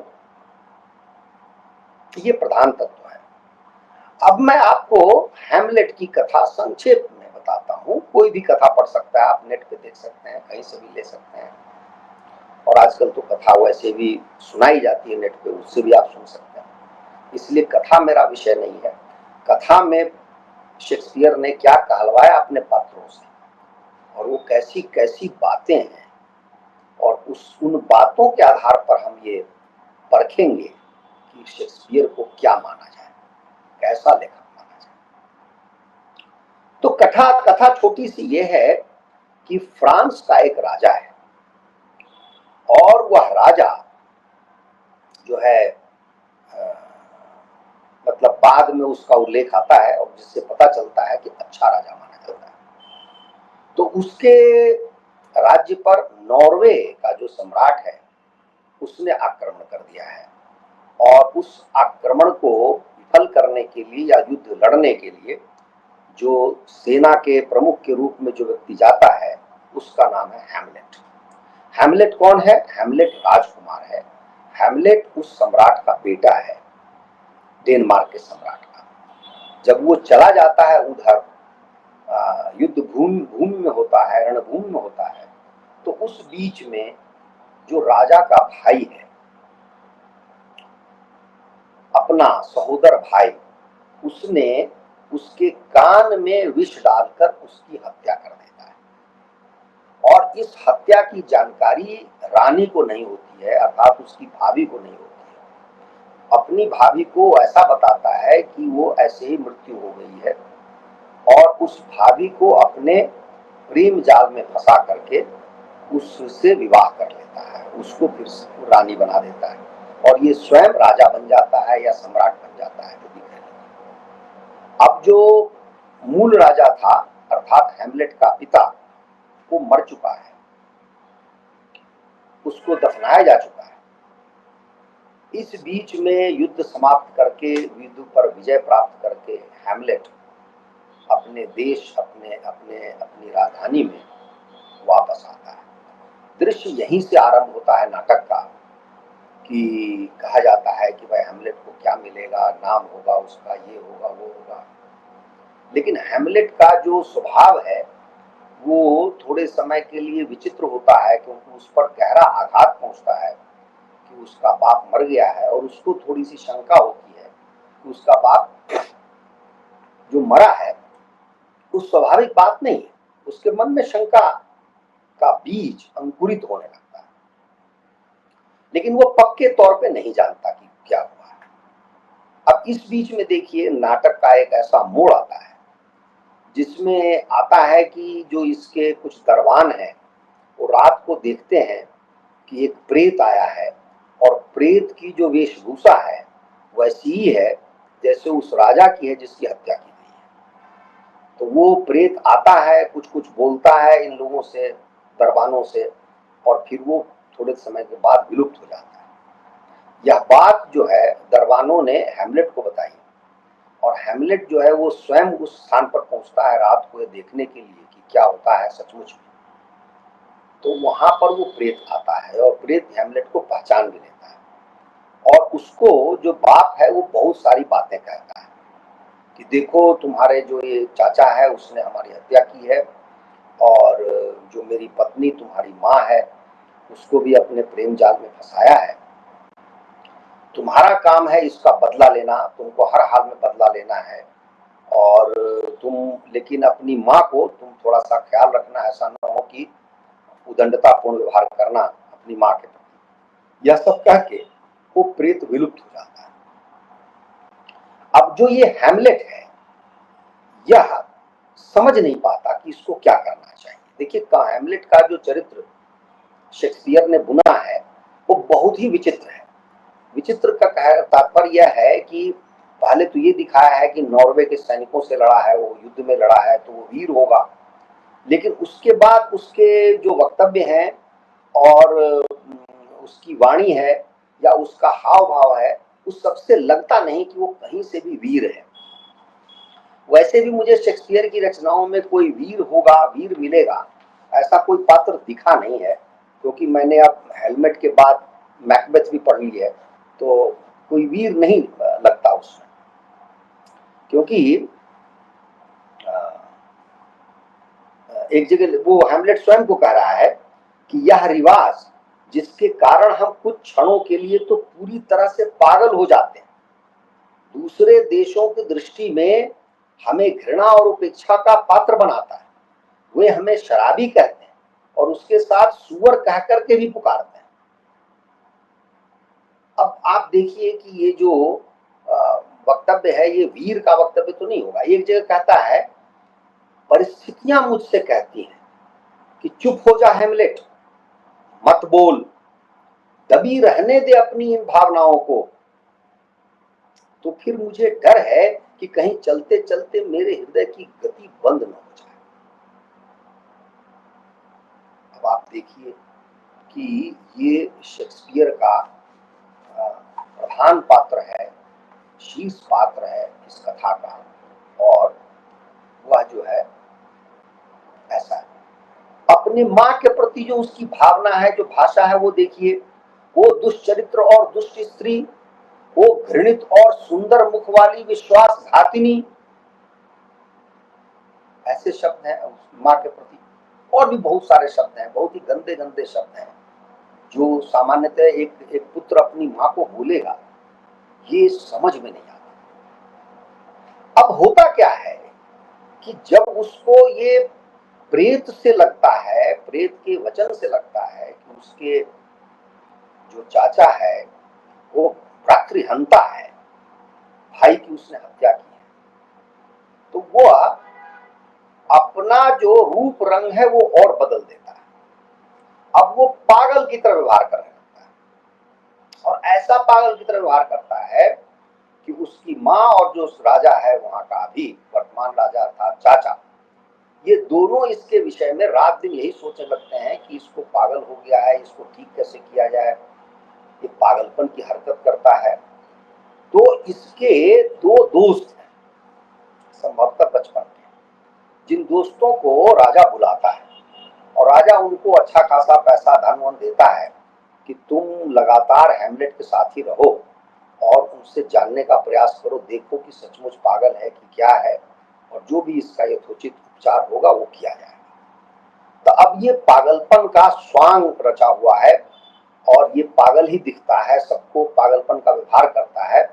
ये प्रधान तत्व है। अब मैं आपको हैमलेट की कथा संक्षेप में बताता हूं। कोई भी कथा पढ़ सकता है, आप नेट पे देख सकते हैं, कहीं से भी ले सकते हैं, और आजकल तो कथा वैसे भी सुनाई जाती है नेट पे, उससे भी आप सुन सकते हैं। इसलिए कथा मेरा विषय नहीं है। कथा में शेक्सपियर ने क्या कहलवाया अपने पात्रों से, और वो कैसी कैसी बातें हैं, और उन बातों के आधार पर हम ये परखेंगे कि शेक्सपियर को क्या माना जाए, कैसा लेखक माना जाए। तो कथा छोटी सी ये है कि फ्रांस का एक राजा है, और वह राजा जो है मतलब बाद में उसका उल्लेख आता है और जिससे पता चलता है कि अच्छा राजा माना जाता है। तो उसके राज्य पर नॉर्वे का जो सम्राट है उसने आक्रमण कर दिया है, और उस आक्रमण को विफल करने के लिए या युद्ध लड़ने के लिए जो सेना के प्रमुख के रूप में जो व्यक्ति जाता है उसका नाम है हैमलेट। हैमलेट कौन है? हैमलेट राजकुमार है। हैमलेट उस सम्राट का बेटा है, डेनमार्क के सम्राट का। जब वो चला जाता है उधर युद्ध भूमि में होता है, रणभूमि में होता है, तो उस बीच में जो राजा का भाई है, अपना सहोदर भाई, उसने उसके कान में विष डालकर उसकी हत्या कर देता है, और इस हत्या की जानकारी रानी को नहीं होती है, अर्थात उसकी भाभी को नहीं होती है। अपनी भाभी को ऐसा बताता है कि वो ऐसे ही मृत्यु हो गई है, और उस भाभी को अपने प्रेम जाल में फंसा करके उससे विवाह कर लेता है, उसको फिर रानी बना देता है। और ये स्वयं राजा बन जाता है या सम्राट बन जाता है, वो भी कह लेंगे। अब जो मूल राजा था अर्थात हैमलेट का पिता, वो मर चुका है, उसको दफनाया जा चुका है। इस बीच में युद्ध समाप्त करके, युद्ध पर विजय प्राप्त करके हैमलेट अपने देश, अपने अपने अपनी राजधानी में वापस आता है। दृश्य यहीं से आरंभ होता है नाटक का, कि कहा जाता है कि भाई हैमलेट को क्या मिलेगा, नाम होगा उसका, ये होगा वो होगा। लेकिन हैमलेट का जो स्वभाव है वो थोड़े समय के लिए विचित्र होता है, क्योंकि उस पर गहरा आघात पहुंचता है कि उसका बाप मर गया है, और उसको थोड़ी सी शंका होती है कि उसका बाप जो मरा है वो स्वाभाविक बात नहीं है। उसके मन में शंका का बीज अंकुरित होने लगता है, लेकिन वो पक्के तौर पे नहीं जानता कि क्या हुआ है। अब इस बीच में देखिए नाटक का एक ऐसा मोड़ आता है जिसमें आता है कि जो इसके कुछ दरबान हैं वो रात को देखते हैं कि एक प्रेत आया है, और प्रेत की जो वेशभूषा है वैसी ही है जैसे उस राजा की है जिसकी हत्या की गई है। तो वो प्रेत आता है, कुछ कुछ बोलता है इन लोगों से, दरबानों से, और फिर वो थोड़े समय के बाद विलुप्त हो जाता है। यह बात जो है दरबानों ने हैमलेट को बताई, और हैमलेट जो है वो स्वयं उस स्थान पर पहुंचता है रात को ये देखने के लिए कि क्या होता है सचमुच में। तो वहां पर वो प्रेत आता है, और प्रेत हैमलेट को पहचान भी लेता है, और उसको जो बाप है वो बहुत सारी बातें कहता है कि देखो तुम्हारे जो ये चाचा है उसने हमारी हत्या की है, और जो मेरी पत्नी तुम्हारी माँ है उसको भी अपने प्रेम जाल में फंसाया है। तुम्हारा काम है इसका बदला लेना, तुमको हर हाल में बदला लेना है, और तुम लेकिन अपनी माँ को तुम थोड़ा सा ख्याल रखना, ऐसा न हो कि उदंडतापूर्ण व्यवहार करना अपनी माँ के प्रति। यह सब कह के वो प्रेत विलुप्त हो जाता है। अब जो ये हैमलेट है यह समझ नहीं पाता कि इसको क्या करना चाहिए। देखिए हैमलेट का जो चरित्र शेक्सपियर ने बुना है वो बहुत ही विचित्र है। विचित्र का तात्पर्य यह है कि पहले तो ये दिखाया है कि नॉर्वे के सैनिकों से लड़ा है, वो युद्ध में लड़ा है तो वो वीर होगा, लेकिन उसके बाद उसके जो वक्तव्य हैं और उसकी वाणी है या उसका हाव भाव है, उस सबसे लगता नहीं कि वो कहीं से भी वीर है। वैसे भी मुझे शेक्सपियर की रचनाओं में कोई वीर होगा, वीर मिलेगा, ऐसा कोई पात्र दिखा नहीं है, क्योंकि मैंने अब हेलमेट के बाद मैकबेथ भी पढ़ ली है, तो कोई वीर नहीं लगता उसमें। क्योंकि एक जगह वो हैमलेट स्वयं को कह रहा है कि यह रिवाज जिसके कारण हम कुछ क्षणों के लिए तो पूरी तरह से पागल हो जाते हैं, दूसरे देशों की दृष्टि में हमें घृणा और उपेक्षा का पात्र बनाता है। वे हमें शराबी कहते हैं और उसके साथ सुअर कह करके भी पुकारते हैं। अब आप देखिए कि ये जो वक्तव्य है ये वीर का वक्तव्य तो नहीं होगा। एक जगह कहता है परिस्थितियां मुझसे कहती हैं कि चुप हो जा हैमलेट, मत बोल, दबी रहने दे अपनी इन भावनाओं को। तो फिर मुझे डर है कि कहीं चलते चलते मेरे हृदय की गति बंद न हो जाए। अब आप देखिए कि ये शेक्सपियर का प्रधान पात्र है, शीर्ष पात्र है इस कथा का, और वह जो है ऐसा है। अपनी माँ के प्रति जो उसकी भावना है, जो भाषा है, वो देखिए, वो दुष्चरित्र और दुष्ट स्त्री, वो घृणित और सुंदर मुख वाली विश्वासघातिनी, ऐसे शब्द हैं उस माँ के प्रति। और भी बहुत सारे शब्द हैं, बहुत ही गंदे गंदे शब्द हैं जो सामान्यतः एक पुत्र अपनी माँ को बोलेगा, ये समझ में नहीं आता। अब होता क्या है कि जब उसको ये प्रेत से लगता है, प्रेत के वचन से लगता है कि उसके जो चाचा है वो भ्रातृहंता है, भाई की उसने हत्या की है, तो वो अपना जो रूप रंग है वो और बदल देता है। अब वो पागल की तरह व्यवहार करने लगता है, और ऐसा पागल की तरह व्यवहार करता है कि उसकी माँ और जो राजा है वहां का अभी वर्तमान राजा अर्थात चाचा, ये दोनों इसके विषय में रात दिन यही सोचने लगते हैं कि इसको पागल हो गया है, इसको ठीक कैसे किया जाए, ये पागलपन की हरकत करता है। तो इसके दो दोस्त हैं संभवतः बचपन के, जिन दोस्तों को राजा बुलाता है और राजा उनको अच्छा खासा पैसा धन वन देता है कि तुम लगातार हैमलेट के साथ ही रहो और उनसे जानने का प्रयास करो, देखो कि सचमुच पागल है कि क्या है, और जो भी इसका यथोचित उपचार होगा वो किया जाएगा। तो अब ये पागलपन का स्वांग रचा हुआ है और ये पागल ही दिखता है सबको, पागलपन का व्यवहार करता है।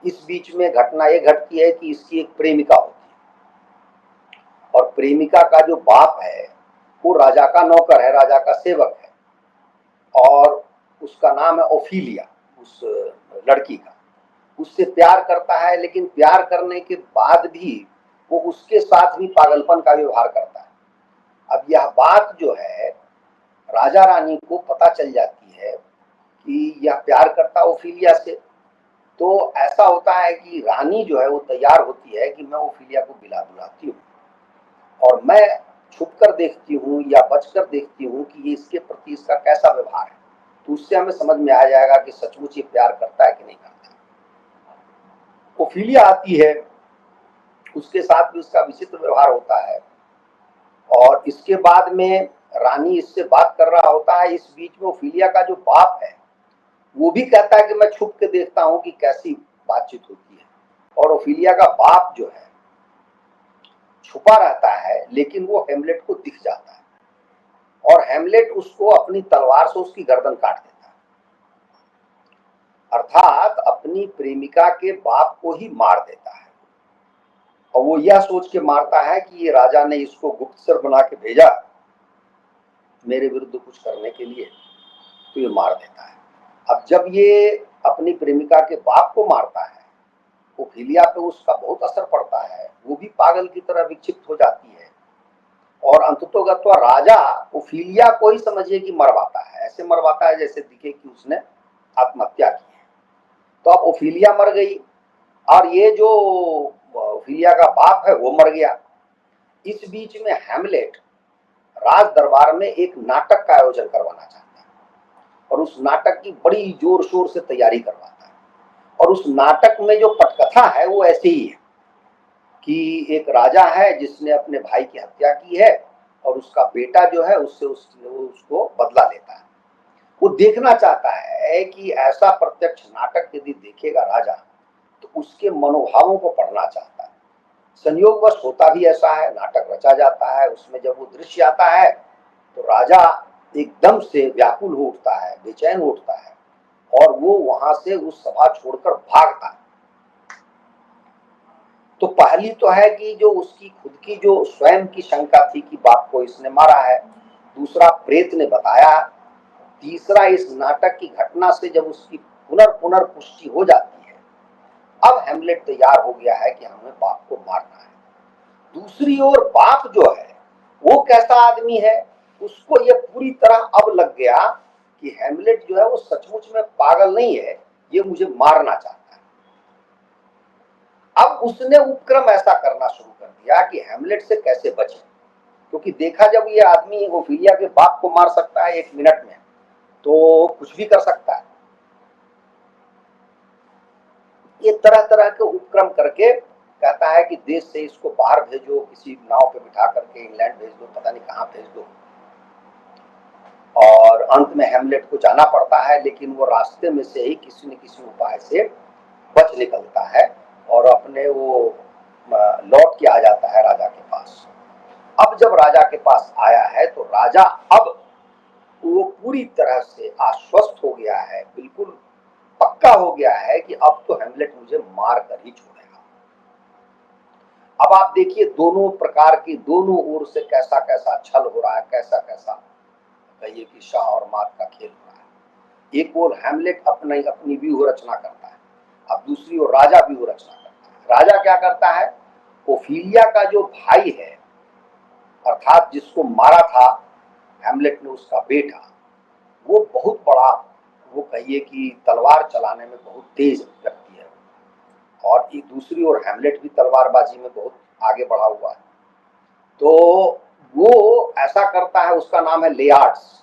इस बीच में घटना ये घटती है कि इसकी एक प्रेमिका होती है और प्रेमिका का जो बाप है वो राजा का नौकर है, राजा का सेवक है, और उसका नाम है ओफीलिया, उस लड़की का। उससे प्यार करता है, लेकिन प्यार करने के बाद भी वो उसके साथ भी पागलपन का व्यवहार करता है। अब यह बात जो है राजा रानी को पता चल जाती है कि यह प्यार करता ओफीलिया से। तो ऐसा होता है कि रानी जो है वो तैयार होती है कि मैं ओफीलिया को बुलाती हूँ और मैं छुप कर देखती हूँ या बचकर देखती हूँ कि ये इसके प्रति इसका कैसा व्यवहार है, तो उससे हमें समझ में आ जाएगा कि सचमुच ये प्यार करता है कि नहीं करता। ओफीलिया आती है, उसके साथ भी उसका विचित्र व्यवहार होता है और इसके बाद में रानी इससे बात कर रहा होता है। इस बीच में ओफीलिया का जो बाप है वो भी कहता है कि मैं छुप के देखता हूँ कि कैसी बातचीत होती है, और ओफीलिया का बाप जो है छुपा रहता है, लेकिन वो हेमलेट को दिख जाता है और हेमलेट उसको अपनी तलवार से उसकी गर्दन काट देता है, अर्थात अपनी प्रेमिका के बाप को ही मार देता है। और वो यह सोच के मारता है कि ये राजा ने इसको गुप्तचर बना के भेजा मेरे विरुद्ध कुछ करने के लिए, तो ये मार देता है। अब जब ये अपनी प्रेमिका के बाप को मारता है, ओफीलिया पे उसका बहुत असर पड़ता है, वो भी पागल की तरह विक्षिप्त हो जाती है और अंततोगत्वा राजा ओफीलिया को ही समझिए कि मरवाता है, ऐसे मरवाता है जैसे दिखे कि उसने आत्महत्या की है। तो अब ओफीलिया मर गई और ये जो ओफीलिया का बाप है वो मर गया। इस बीच में हैमलेट राज दरबार में एक नाटक का आयोजन करवाना चाहता है और उस नाटक की बड़ी जोर शोर से तैयारी करवाता है। और उस नाटक में जो पटकथा है वो ऐसी ही है कि एक राजा है जिसने अपने भाई की हत्या की है और उसका बेटा जो है उससे उसको बदला लेता है। वो देखना चाहता है कि ऐसा प्रत्यक्ष नाटक यदि देखेगा राजा तो उसके मनोभावों को पढ़ना चाहता है। संयोगवश होता भी ऐसा है, नाटक रचा जाता है। उसमें जब वो दृश्य आता है तो राजा एकदम से व्याकुल हो उठता है, बेचैन हो उठता है और वो वहां से उस सभा छोड़कर भागता है। तो पहली तो है कि जो उसकी खुद की जो स्वयं की शंका थी कि बाप को इसने मारा है, दूसरा प्रेत ने बताया, तीसरा इस नाटक की घटना से जब उसकी पुनर्पुष्टि हो जाती है, अब हेमलेट तैयार हो गया है कि हमें बाप को मारना है। दूसरी ओर बाप जो है वो कैसा आदमी है, उसको ये पूरी तरह अब लग गया कि हेमलेट जो है वो सचमुच में पागल नहीं है, ये मुझे मारना चाहता है। अब उसने उपक्रम ऐसा करना शुरू कर दिया कि हेमलेट से कैसे बचे, क्योंकि देखा जब ये आदमी ओफीलिया के बाप को मार सकता है 1 मिनट में, तो कुछ भी कर सकता है। ये तरह तरह के उपक्रम करके कहता है कि देश से इसको बाहर भेजो, किसी नाव पे बिठा करके इंग्लैंड भेज दो, पता नहीं कहाँ भेज दो। और अंत में हेमलेट को जाना पड़ता है, लेकिन वो रास्ते में से ही किसी न किसी उपाय से बच निकलता है और अपने वो लौट के आ जाता है राजा के पास। अब जब राजा के पास आया है तो राजा अब वो पूरी तरह से आश्वस्त हो गया है, बिल्कुल पक्का हो गया है कि अब तो हेमलेट मुझे मार कर ही छोड़ेगा। अब आप देखिए दोनों प्रकार की, दोनों ओर से कैसा कैसा छल हो रहा है, कैसा कैसा कहिए कि शाह और मात का खेल हो रहा है। एक ओर हेमलेट अपनी व्यूह रचना करता है, अब दूसरी ओर राजा व्यूह रचना करता है। राजा क्या करता है, ओफीलिया का जो भाई है अर्थात जिसको मारा था हेमलेट ने, उसका बेटा, वो बहुत बड़ा वो कहिए कि तलवार चलाने में बहुत तेज व्यक्ति है, और ये दूसरी ओर हैमलेट भी तलवारबाजी में बहुत आगे बढ़ा हुआ है। तो वो ऐसा करता है, उसका नाम है लेआर्ड्स।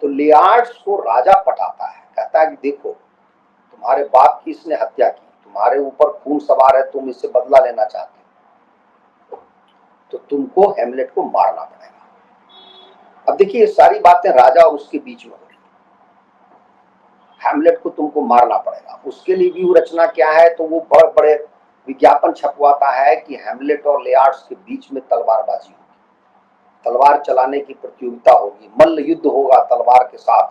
तो लेआर्ड्स को राजा पटाता है, कहता है कि देखो तुम्हारे बाप की इसने हत्या की, तुम्हारे ऊपर खून सवार है, तुम इससे बदला लेना चाहते हो, तो तुमको हैमलेट को मारना पड़ेगा। अब देखिए ये सारी बातें राजा और उसके बीच में हो रही, हैमलेट को तुमको मारना पड़ेगा। उसके लिए भी रचना क्या है, तो वो बड़े बड़े विज्ञापन छपवाता है कि हैमलेट और लेआर्ड्स के बीच में तलवारबाजी होगी, तलवार चलाने की प्रतियोगिता होगी, मल्ल युद्ध होगा तलवार के साथ,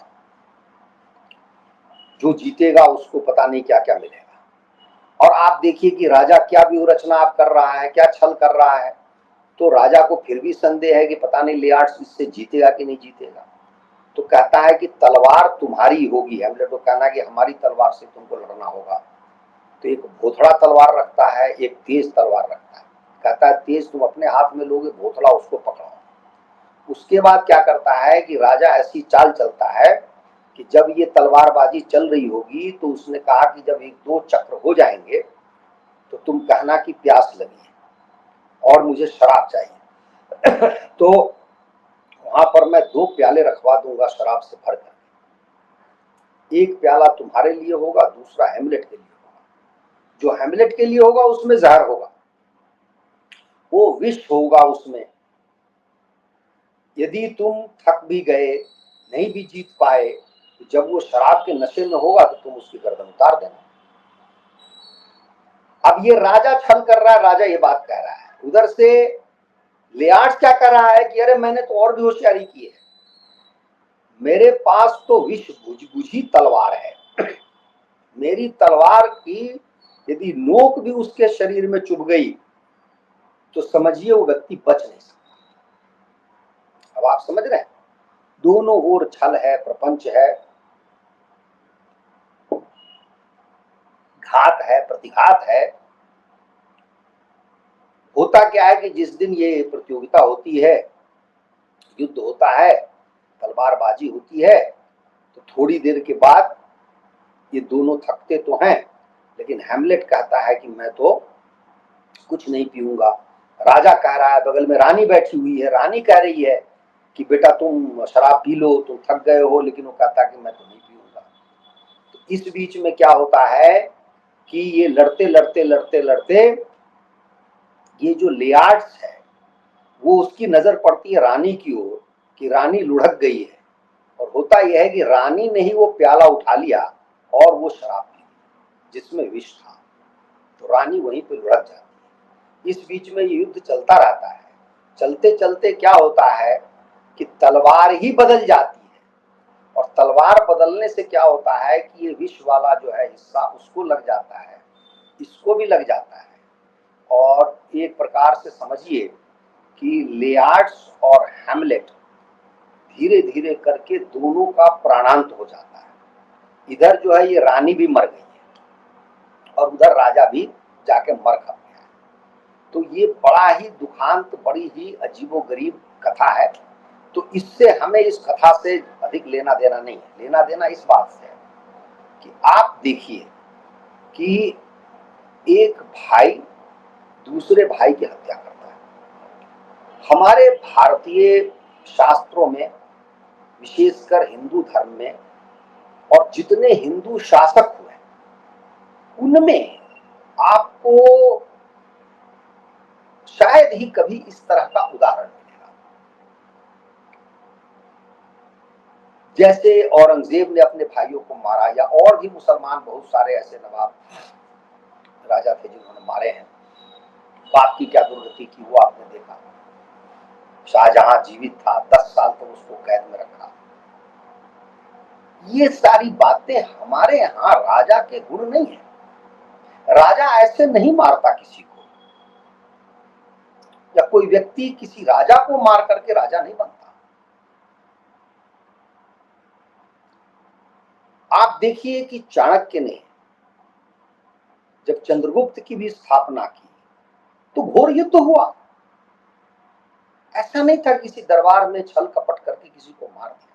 जो जीतेगा उसको पता नहीं क्या क्या मिलेगा। और आप देखिए कि राजा क्या व्यूह रचना आप कर रहा है, क्या छल कर रहा है। तो राजा को फिर भी संदेह है कि पता नहीं लेआर्ड्स इससे जीतेगा कि नहीं जीतेगा। तो कहता है कि तलवार तुम्हारी होगी, हैमलेट को कहना कि हमारी तलवार से तुमको लड़ना होगा। तो एक भोथड़ा तलवार रखता है, एक तेज तलवार रखता है। कहता है तेज तुम अपने हाथ में लोगे, भोथड़ा उसको पकड़ो। उसके बाद क्या करता है कि राजा ऐसी चाल चलता है कि जब ये तलवारबाजी चल रही होगी तो उसने कहा कि जब एक दो चक्र हो जाएंगे तो तुम कहना कि प्यास लगी है और मुझे शराब चाहिए। तो वहां पर मैं 2 प्याले रखवा दूंगा शराब से भरकर, एक प्याला तुम्हारे लिए होगा, दूसरा हैमलेट के लिए होगा। जो हैमलेट के लिए होगा उसमें जहर होगा, वो विष होगा उसमें। यदि तुम थक भी गए, नहीं भी जीत पाए, तो जब वो शराब के नशे में होगा तो तुम उसकी गर्दन उतार देना। अब ये राजा छल कर रहा है, राजा ये बात कह रहा है। उधर से लियार्ड्स क्या कर रहा है कि अरे मैंने तो और भी होशियारी की है, मेरे पास तो विष बुझी तलवार है। मेरी तलवार की यदि नोक भी उसके शरीर में चुभ गई तो समझिए वो व्यक्ति बच नहीं सकता। अब आप समझ रहे हैं, दोनों ओर छल है, प्रपंच है, घात है, प्रतिघात है। होता क्या है कि जिस दिन ये प्रतियोगिता होती है, युद्ध होता है, तलवारबाजी होती है, तो थोड़ी देर के बाद ये दोनों थकते तो हैं, लेकिन हैमलेट कहता है कि मैं तो कुछ नहीं पीऊंगा। राजा कह रहा है, बगल में रानी बैठी हुई है, रानी कह रही है कि बेटा तुम शराब पी लो, तुम थक गए हो, लेकिन वो कहता है कि मैं तो नहीं पीऊंगा। तो इस बीच में क्या होता है कि ये लड़ते लड़ते लड़ते लड़ते ये जो लियार्ड्स है वो उसकी नजर पड़ती है रानी की ओर कि रानी लुढ़क गई है, और होता यह है कि रानी ने ही वो प्याला उठा लिया और वो शराब पी जिसमें विष था, तो रानी वहीं पे लुढ़क जाती है। इस बीच में ये युद्ध चलता रहता है। चलते चलते क्या होता है कि तलवार ही बदल जाती है, और तलवार बदलने से क्या होता है कि ये विष वाला जो है हिस्सा उसको लग जाता है, इसको भी लग जाता है, और एक प्रकार से समझिए कि लियार्ड्स और हैमलेट धीरे धीरे करके दोनों का प्राणांत हो जाता है। इधर जो है ये रानी भी मर गई है और उधर राजा भी जाके मर खप गया है। तो ये बड़ा ही दुखांत, बड़ी ही अजीबोगरीब कथा है। तो इससे हमें, इस कथा से अधिक लेना देना नहीं है। लेना देना इस बात से है कि आप देखिए कि एक भाई दूसरे भाई की हत्या करता है। हमारे भारतीय शास्त्रों में, विशेषकर हिंदू धर्म में, और जितने हिंदू शासक हुए उनमें आपको शायद ही कभी इस तरह का उदाहरण मिलेगा। जैसे औरंगजेब ने अपने भाइयों को मारा, या और भी मुसलमान बहुत सारे ऐसे नवाब राजा थे जिन्होंने मारे हैं। बाप की क्या दुर्गति की वो आपने देखा। शाहजहां जीवित था, 10 साल तक उसको कैद में रखा। ये सारी बातें हमारे यहाँ राजा के गुण नहीं है। राजा ऐसे नहीं मारता किसी को, या कोई व्यक्ति किसी राजा को मार करके राजा नहीं बनता। आप देखिए कि चाणक्य ने जब चंद्रगुप्त की भी स्थापना की तो घोर युद्ध हुआ। ऐसा नहीं था किसी दरबार में छल कपट करके किसी को मार दिया।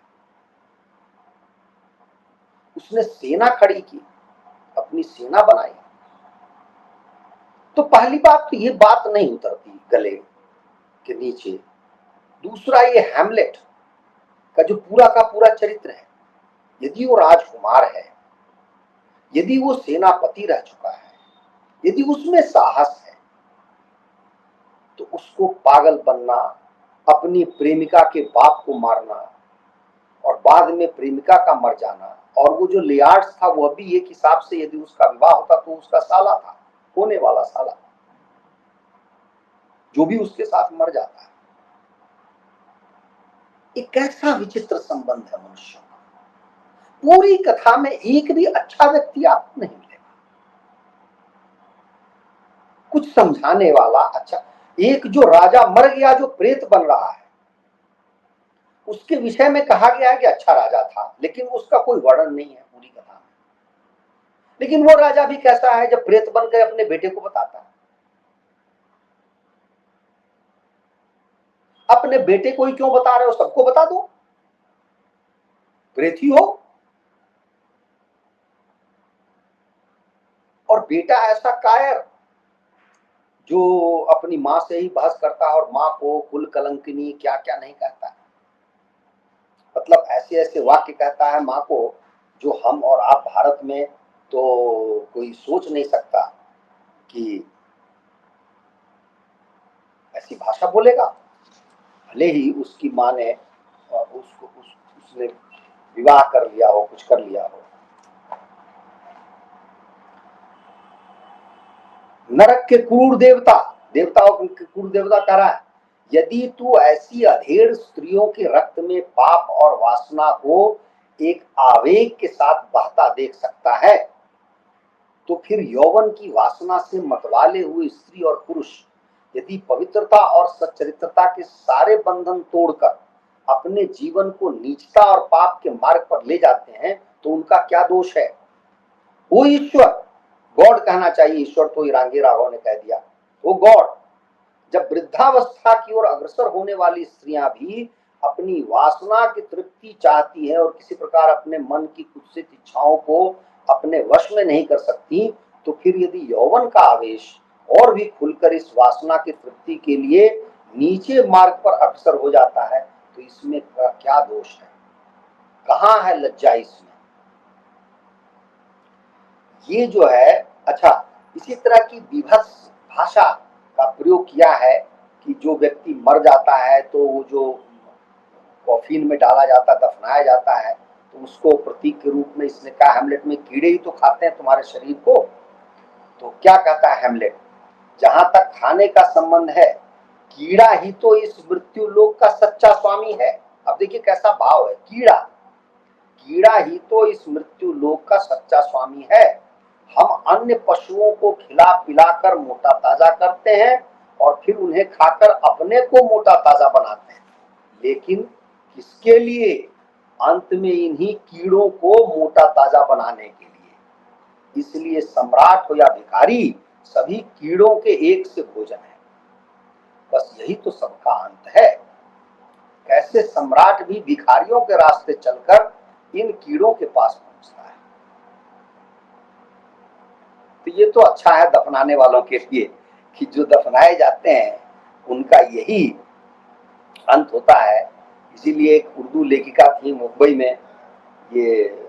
उसने सेना खड़ी की, अपनी सेना बनाई। तो पहली बात तो ये बात नहीं उतरती गले के नीचे। दूसरा, ये हैमलेट का जो पूरा का पूरा चरित्र है, यदि वो राजकुमार है, यदि वो सेनापति रह चुका है, यदि उसमें साहस है, तो उसको पागल बनना, अपनी प्रेमिका के बाप को मारना और बाद में प्रेमिका का मर जाना, और वो जो लियार्ड्स था वह भी एक हिसाब से यदि उसका विवाह होता तो उसका साला था, होने वाला साला, जो भी उसके साथ मर जाता है। एक कैसा विचित्र संबंध है मनुष्यों का। पूरी कथा में एक भी अच्छा व्यक्ति आपको नहीं मिलेगा, कुछ समझाने वाला अच्छा। एक जो राजा मर गया, जो प्रेत बन रहा है, उसके विषय में कहा गया है कि अच्छा राजा था, लेकिन उसका कोई वर्णन नहीं है पूरी कथा में। लेकिन वो राजा भी कैसा है जब प्रेत बनकर अपने बेटे को बताता है। अपने बेटे को ही क्यों बता रहे हो, सबको बता दो, प्रेत ही हो। और बेटा ऐसा कायर जो अपनी मां से ही बहस करता है और मां को कुल कलंकिनी क्या क्या नहीं कहता है, मतलब ऐसे ऐसे वाक्य कहता है मां को जो हम और आप भारत में तो कोई सोच नहीं सकता कि ऐसी भाषा बोलेगा। भले ही उसकी मां ने उसने विवाह कर लिया हो, कुछ कर लिया हो। नरक के क्रूर देवता, देवताओं के क्रूर देवता कह रहा है, यदि तू ऐसी अधेड़ स्त्रियों के रक्त में पाप और वासना को एक आवेग के साथ बहता देख सकता है, तो फिर यौवन की वासना से मतवाले हुए स्त्री और पुरुष यदि पवित्रता और सच्चरित्रता के सारे बंधन तोड़कर अपने जीवन को नीचता और पाप के मार्ग पर ले जाते हैं, तो उनका क्या दोष है। वो ईश्वर, गॉड कहना चाहिए, ईश्वर तो इरांगी राघव ने कह दिया, वो गॉड जब वृद्धावस्था की ओर अग्रसर होने वाली स्त्रियां भी अपनी वासना की तृप्ति चाहती है और किसी प्रकार अपने मन की कुत्सित इच्छाओं को अपने वश में नहीं कर सकती, तो फिर यदि यौवन का आवेश और भी खुलकर इस वासना की तृप्ति के लिए नीचे मार्ग पर अग्रसर हो जाता है, तो इसमें क्या दोष है, कहाँ है लज्जा इसमें। ये जो है अच्छा, इसी तरह की विभत्स भाषा का प्रयोग किया है कि जो व्यक्ति मर जाता है तो वो जो कॉफिन में डाला जाता, दफनाया जाता है, तो उसको प्रतीक के रूप में इसने कहा हेमलेट में, कीड़े ही तो खाते हैं तुम्हारे शरीर को। तो क्या कहता है हेमलेट, जहां तक खाने का संबंध है, कीड़ा ही तो इस मृत्यु लोक का सच्चा स्वामी है। अब देखिए कैसा भाव है, कीड़ा, कीड़ा ही तो इस मृत्यु लोक का सच्चा स्वामी है। हम अन्य पशुओं को खिला पिलाकर मोटा ताजा करते हैं और फिर उन्हें खाकर अपने को मोटा ताजा बनाते हैं, लेकिन किसके लिए, अंत में इन्हीं कीड़ों को मोटा ताजा बनाने के लिए। इसलिए सम्राट हो या भिखारी, सभी कीड़ों के एक से भोजन है। बस यही तो सबका अंत है। कैसे सम्राट भी भिखारियों के रास्ते चलकर इन कीड़ों के पास पहुंचता है। तो ये तो अच्छा है दफनाने वालों के लिए कि जो दफनाए जाते हैं उनका यही अंत होता है। इसीलिए एक उर्दू लेखिका थी मुंबई में, ये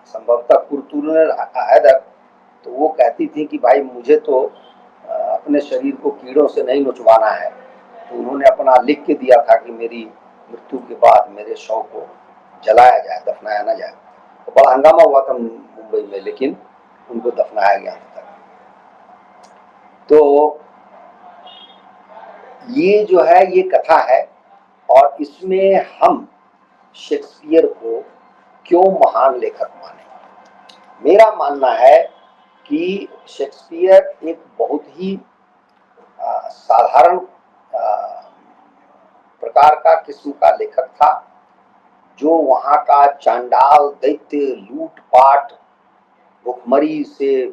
संभवतः कुरतुल हैदर, तो वो कहती थी कि भाई मुझे तो अपने शरीर को कीड़ों से नहीं नुचवाना है। तो उन्होंने अपना लिख के दिया था कि मेरी मृत्यु के बाद मेरे शव को जलाया जाए, दफनाया ना जाए। तो बड़ा हंगामा हुआ था मुंबई में, लेकिन उनको दफनाया गया था। तो ये जो है ये कथा है, और इसमें हम शेक्सपियर को क्यों महान लेखक माने। मेरा मानना है कि शेक्सपियर एक बहुत ही साधारण प्रकार का किस्म का लेखक था, जो वहाँ का चांडाल दैत्य लूटपाट भुखमरी से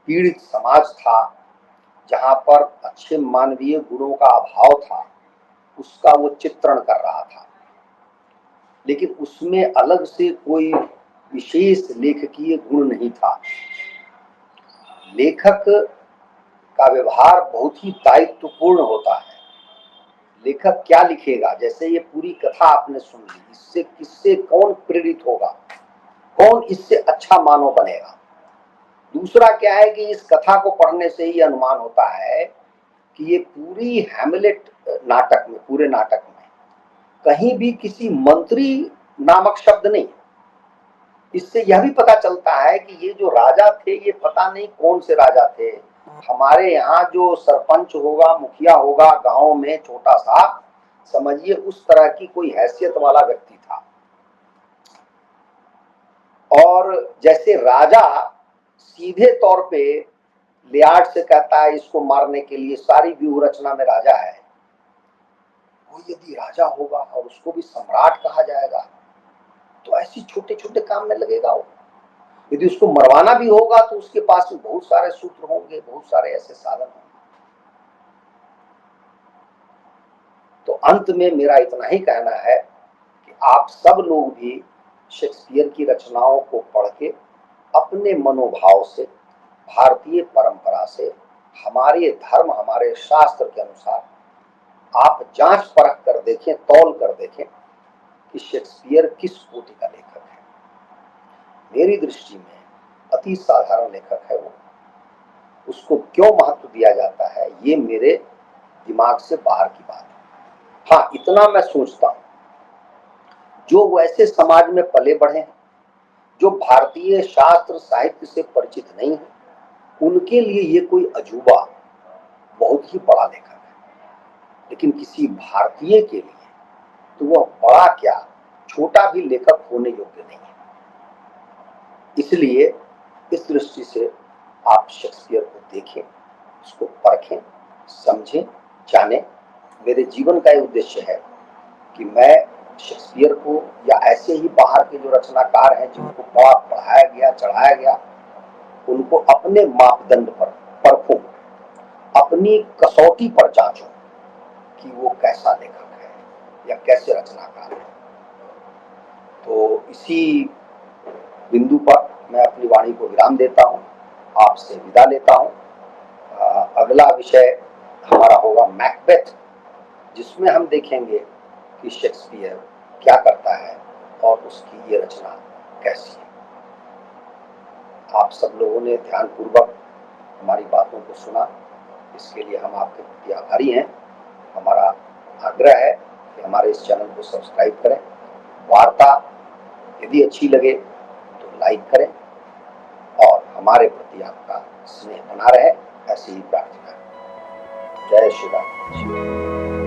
पीड़ित समाज था, जहाँ पर अच्छे मानवीय गुणों का अभाव था, उसका वो चित्रण कर रहा था। लेकिन उसमें अलग से कोई विशेष लेखकीय गुण नहीं था। लेखक का व्यवहार बहुत ही दायित्वपूर्ण होता है। लेखक क्या लिखेगा, जैसे ये पूरी कथा आपने सुन ली, इससे किससे कौन प्रेरित होगा, कौन इससे अच्छा मानव बनेगा। दूसरा क्या है कि इस कथा को पढ़ने से ही अनुमान होता है कि ये पूरी हैमलेट नाटक में, पूरे नाटक में कहीं भी किसी मंत्री नामक शब्द नहीं। इससे यह भी पता चलता है कि ये जो राजा थे ये पता नहीं कौन से राजा थे। हमारे यहाँ जो सरपंच होगा, मुखिया होगा, गांव में छोटा सा, समझिए उस तरह की कोई हैसियत वाला व्यक्ति था। और जैसे राजा सीधे तौर पे लियार्ड से कहता है इसको मारने के लिए, सारी व्यूह रचना में राजा है, वो यदि राजा होगा और उसको भी सम्राट कहा जाएगा तो ऐसी छोटे छोटे काम में लगेगा वो। यदि उसको मरवाना भी होगा तो उसके पास बहुत सारे सूत्र होंगे, बहुत सारे ऐसे साधन होंगे। तो अंत में मेरा इतना ही कहना है कि आप सब लोग भी शेक्सपियर की रचनाओं को पढ़ के अपने मनोभाव से, भारतीय परंपरा से, हमारे धर्म, हमारे शास्त्र के अनुसार आप जांच परख कर देखें, तौल कर देखें कि शेक्सपियर किस कोटि का लेखक है। मेरी दृष्टि में अति साधारण लेखक है वो। उसको क्यों महत्व दिया जाता है ये मेरे दिमाग से बाहर की बात है। हाँ, इतना मैं सोचता हूं, जो वैसे समाज में पले बढ़े हैं, जो भारतीय शास्त्र साहित्य से परिचित नहीं है, उनके लिए ये कोई अजूबा, बहुत ही बड़ा लेखक है। लेकिन किसी भारतीय के लिए तो वह बड़ा क्या, छोटा भी लेखक होने योग्य नहीं है। इसलिए इस दृष्टि से आप शेक्सपियर को देखें, उसको परखें, समझें, जानें। मेरे जीवन का उद्देश्य है कि मैं शेक्सपियर को या ऐसे ही बाहर के जो रचनाकार हैं जिनको पढ़ाया गया, चढ़ाया गया, उनको अपने मापदंड पर परखूं, अपनी कसौटी पर जांचूं कि वो कैसा लेखक है या कैसे रचनाकार है। तो इसी बिंदु पर मैं अपनी वाणी को विराम देता हूँ, आपसे विदा लेता हूँ। अगला विषय हमारा होगा मैकबेथ, जिसमें हम देखेंगे कि शेक्सपियर क्या करता है और उसकी ये रचना कैसी है। आप सब लोगों ने ध्यानपूर्वक हमारी बातों को सुना, इसके लिए हम आपके प्रति आभारी हैं। हमारा आग्रह है कि हमारे इस चैनल को सब्सक्राइब करें, वार्ता यदि अच्छी लगे तो लाइक करें और हमारे प्रति आपका स्नेह बना रहे, ऐसी ही प्रार्थना। जय श्री राम।